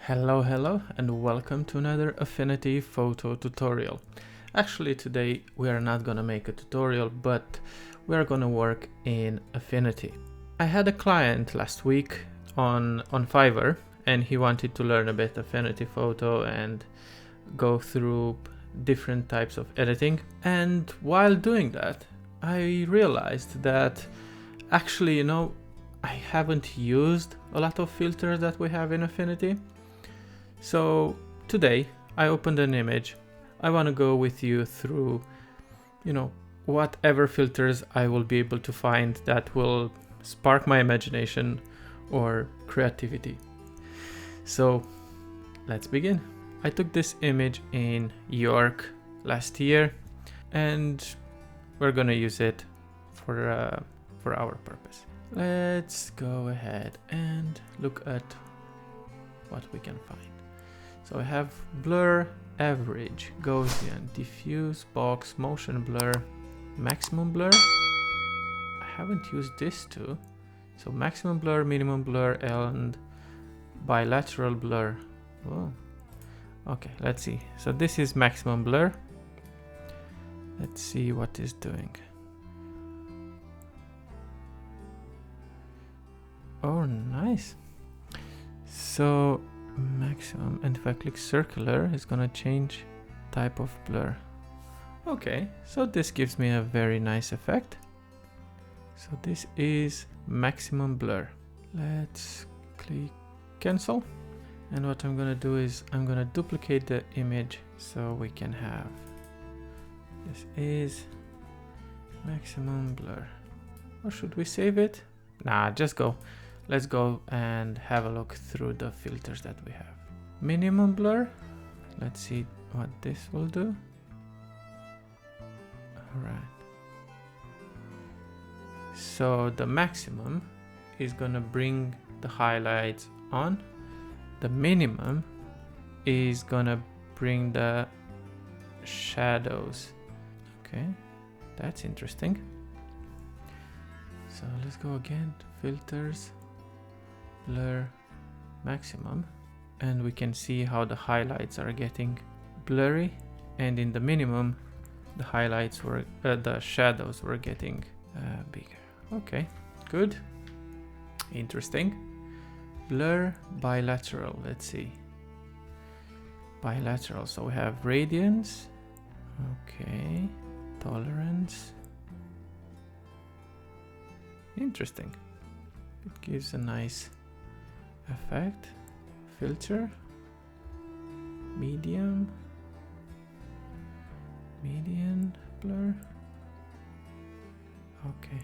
Hello and welcome to another Affinity Photo tutorial. Actually today we are not gonna make a tutorial, but we are gonna work in Affinity. I had a client last week on Fiverr and he wanted to learn a bit Affinity Photo and go through different types of editing. And while doing that, I realized that actually, I haven't used a lot of filters that we have in Affinity. So today I opened an image. I want to go with you through, whatever filters I will be able to find that will spark my imagination or creativity. So let's begin. I took this image in York last year and we're gonna use it for our purpose. Let's go ahead and look at what we can find. So I have blur, average, Gaussian, diffuse, box, motion blur, maximum blur. I haven't used this too. So maximum blur, minimum blur, and bilateral blur. Oh, okay, let's see. So this is maximum blur. Let's see what it's doing. Oh, nice. So maximum, and if I click circular, it's gonna change type of blur. Okay, so this gives me a very nice effect. So this is maximum blur. Let's click cancel. And what I'm gonna do is I'm gonna duplicate the image so we can have, this is maximum blur. Or should we save it? Nah, just go. Let's go and have a look through the filters that we have. Minimum blur. Let's see what this will do. All right. So the maximum is gonna bring the highlights on. The minimum is gonna bring the shadows. Okay, that's interesting. So let's go again to filters, blur, maximum, and we can see how the highlights are getting blurry, and in the minimum the highlights were the shadows were getting bigger. Okay, good, interesting. Blur, bilateral, let's see. Bilateral, so we have radiance, okay, tolerance. Interesting, it gives a nice effect. Filter, medium, median blur. Okay,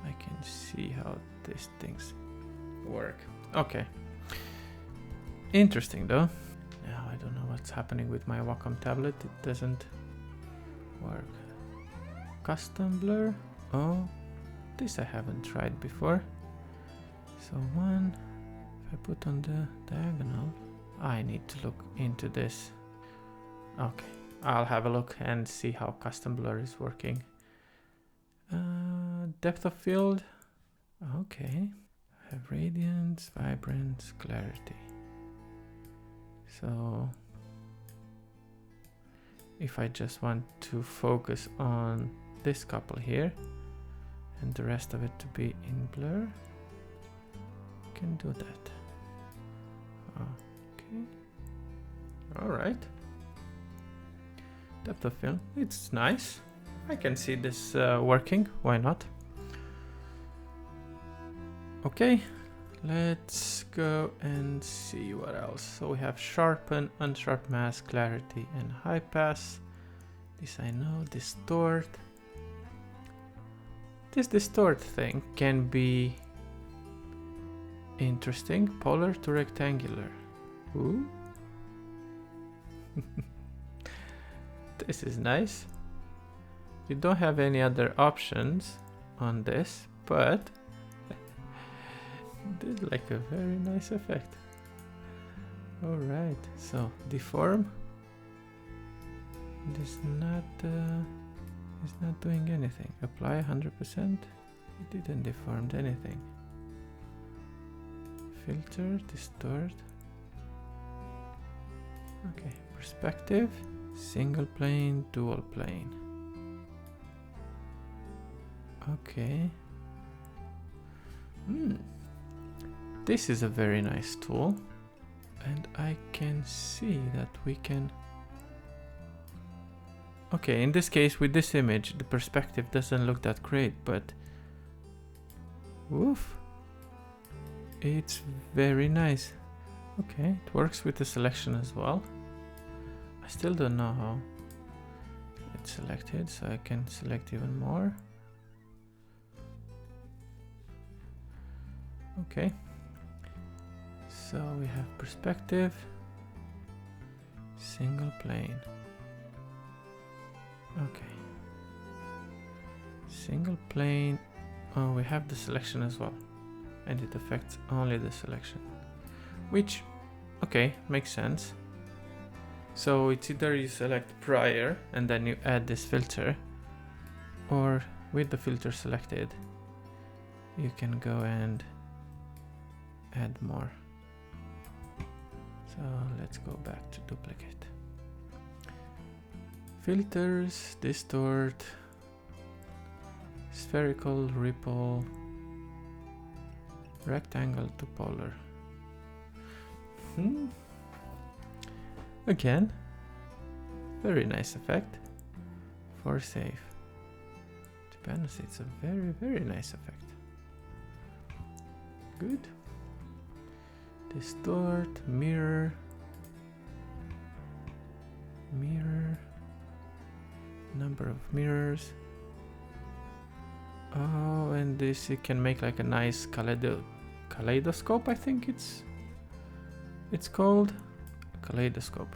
I can see how these things work. Okay, interesting though. Now I don't know what's happening with my Wacom tablet, it doesn't work. Custom blur. Oh, this I haven't tried before. So one, if I put on the diagonal, I need to look into this. Okay, I'll have a look and see how custom blur is working. Depth of field. Okay, I have radiance, vibrance, clarity. So if I just want to focus on this couple here and the rest of it to be in blur, can do that. Okay, all right. Depth of field, it's nice. I can see this working, why not? Okay, let's go and see what else. So we have sharpen, unsharp mask, clarity, and high pass. This I know. Distort. This distort thing can be interesting. Polar to rectangular. Ooh. This is nice. You don't have any other options on this, but did like a very nice effect. All right, so deform. It's not doing anything. Apply 100%. It didn't deform anything. filter, distort. Okay, perspective, single plane, dual plane. Okay. This is a very nice tool, and I can see that we can. Okay, in this case with this image, the perspective doesn't look that great, but woof, it's very nice. Okay, it works with the selection as well. I still don't know how it's selected, so I can select even more. Okay, so we have perspective, single plane. Okay, single plane. Oh, we have the selection as well, and it affects only the selection, which, okay, makes sense. So it's either you select prior and then you add this filter, or with the filter selected, you can go and add more. So let's go back to duplicate. Filters, distort, spherical, ripple, rectangle to polar. Again, very nice effect for save. To be honest, it's a very, very nice effect. Good. Distort, mirror, mirror, number of mirrors. Oh, and this you can make like a nice kaleidoscope, I think it's called a kaleidoscope.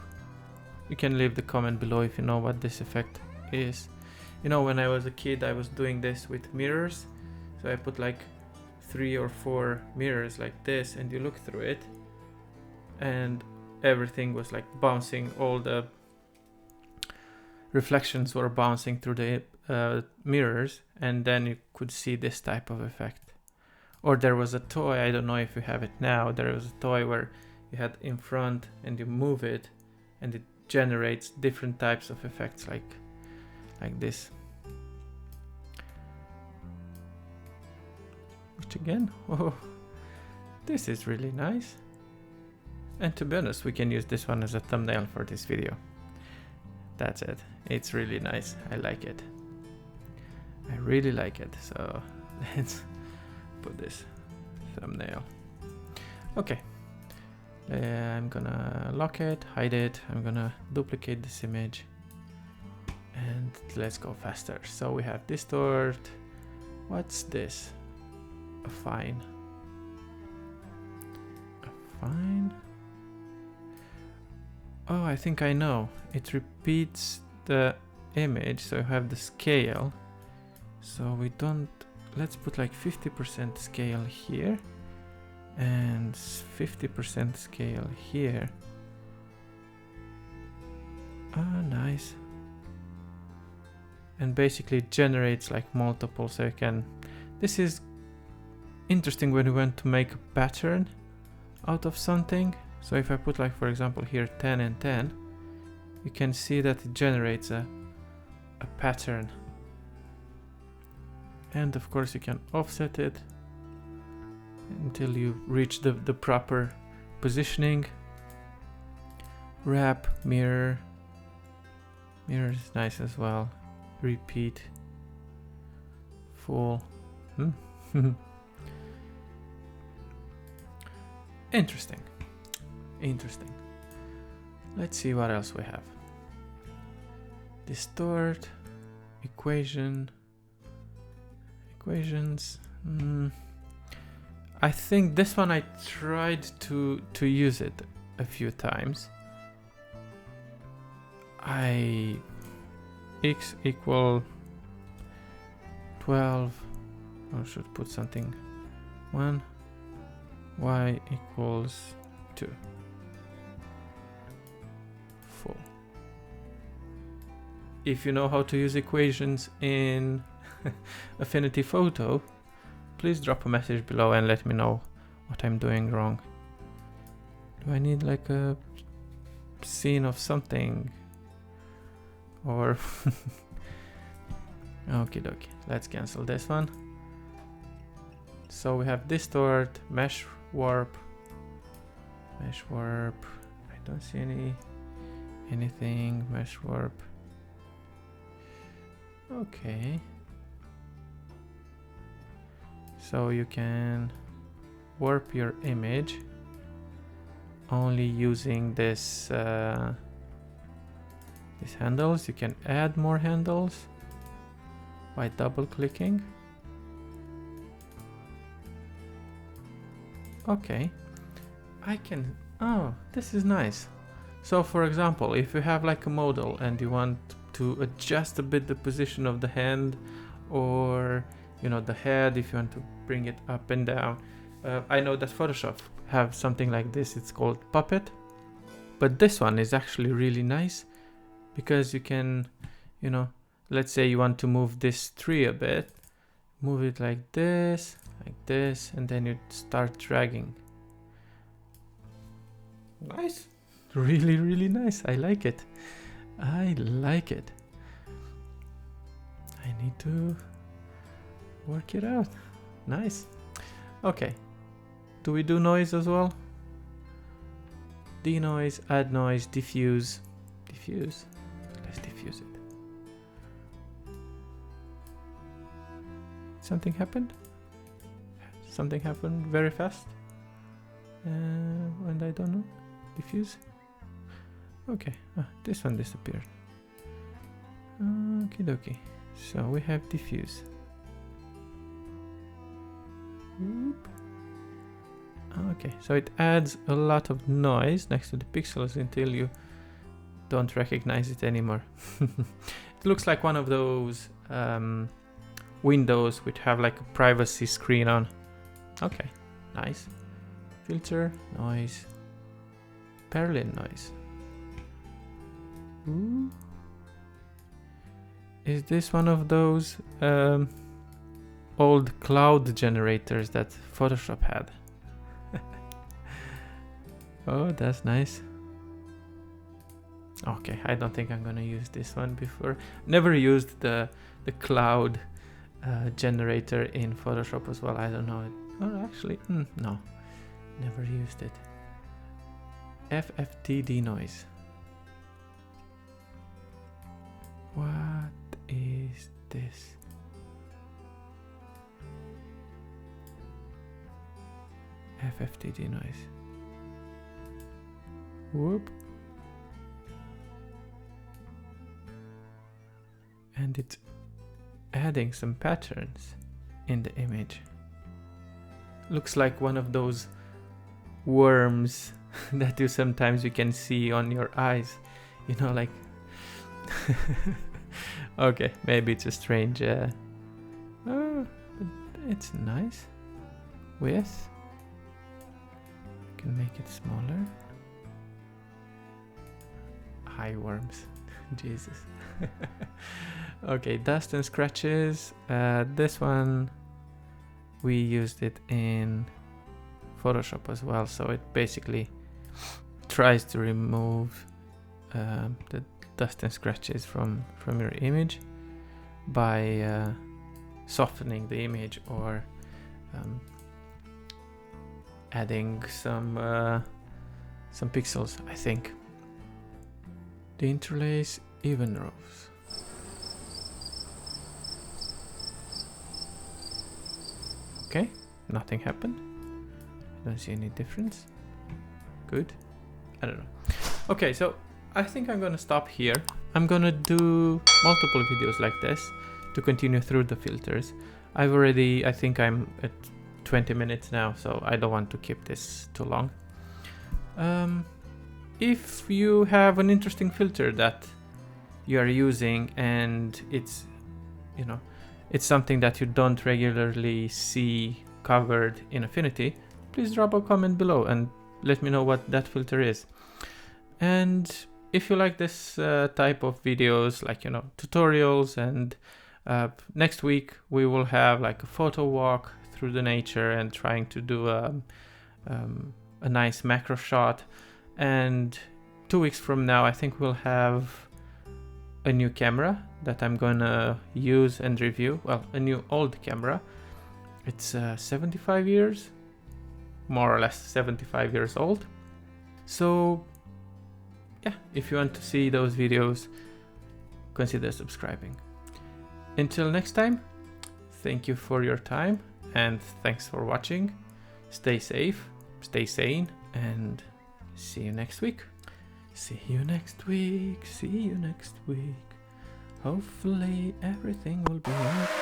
You can leave the comment below if you know what this effect is. You know, when I was a kid, I was doing this with mirrors. So I put like 3 or 4 mirrors like this, and you look through it and everything was like bouncing, all the reflections were bouncing through the mirrors, and then you could see this type of effect. Or there was a toy, I don't know if you have it now, there was a toy where you had in front and you move it and it generates different types of effects like this. Which again, oh, this is really nice. And to be honest, we can use this one as a thumbnail for this video. That's it. It's really nice. I like it. I really like it. So let's put this thumbnail. Okay. I'm gonna lock it, hide it. I'm gonna duplicate this image. And let's go faster. So we have distort. What's this? Affine. Affine. Oh, I think I know. It repeats the image, so you have the scale. So we don't. Let's put like 50% scale here and 50% scale here. Ah, nice. And basically it generates like multiple, so you can. This is interesting when you want to make a pattern out of something. So if I put like, for example, here 10 and 10, you can see that it generates a pattern. And of course you can offset it until you reach the proper positioning. Wrap, mirror. Mirror is nice as well. Repeat. Full. Interesting. Interesting. Let's see what else we have. Distort, equations. I think this one I tried to use it a few times. X equal 12. I should put something 1. Y equals 2. Full. If you know how to use equations in Affinity Photo, please drop a message below and let me know what I'm doing wrong. Do I need like a scene of something? Or okie dokie, let's cancel this one. So we have distort, mesh warp. I don't see anything. Mesh warp. Okay. So you can warp your image only using this these handles. You can add more handles by double clicking. Okay, I can, oh, this is nice. So for example, if you have like a model and you want to adjust a bit the position of the hand, or you know, the head, if you want to bring it up and down. I know that Photoshop have something like this, it's called Puppet. But this one is actually really nice because you can, you know, let's say you want to move this tree a bit, move it like this, and then you start dragging. Nice. Really, really nice. I like it. I like it. I need to work it out. Nice. Okay. Do we do noise as well? Denoise, add noise, diffuse. Diffuse. Let's diffuse it. Something happened? Something happened very fast? And I don't know. Diffuse. Okay, this one disappeared. Okie dokie. So we have diffuse. Whoop. Okay, so it adds a lot of noise next to the pixels until you don't recognize it anymore. It looks like one of those windows which have like a privacy screen on. Okay, nice. Filter, noise, Perlin noise. Ooh. Is this one of those old cloud generators that Photoshop had? Oh, that's nice. Okay, I don't think I'm gonna use this one before. Never used the cloud generator in Photoshop as well. I don't know it. Oh, actually, no, never used it. FFT denoise. What is this? FFT denoise. Whoop. And it's adding some patterns in the image. Looks like one of those worms that you can see on your eyes, you know, like okay, maybe it's a strange it's nice. With you can make it smaller. Eye worms. Jesus. Okay, dust and scratches. This one we used it in Photoshop as well, so it basically tries to remove the dust and scratches from your image by softening the image or adding some pixels, I think. The interlace even rows. Okay, nothing happened. I don't see any difference. Good. I don't know. Okay, so I think I'm gonna stop here. I'm gonna do multiple videos like this to continue through the filters. I think I'm at 20 minutes now, so I don't want to keep this too long. If you have an interesting filter that you are using and it's, you know, it's something that you don't regularly see covered in Affinity, please drop a comment below and let me know what that filter is. And if you like this type of videos, like, you know, tutorials, and next week we will have like a photo walk through the nature and trying to do a nice macro shot. And 2 weeks from now, I think we'll have a new camera that I'm gonna use and review. Well, a new old camera. It's 75 years, more or less 75 years old. So yeah, if you want to see those videos, consider subscribing. Until next time, thank you for your time and thanks for watching. Stay safe, stay sane, and see you next week. See you next week. See you next week. Hopefully everything will be okay.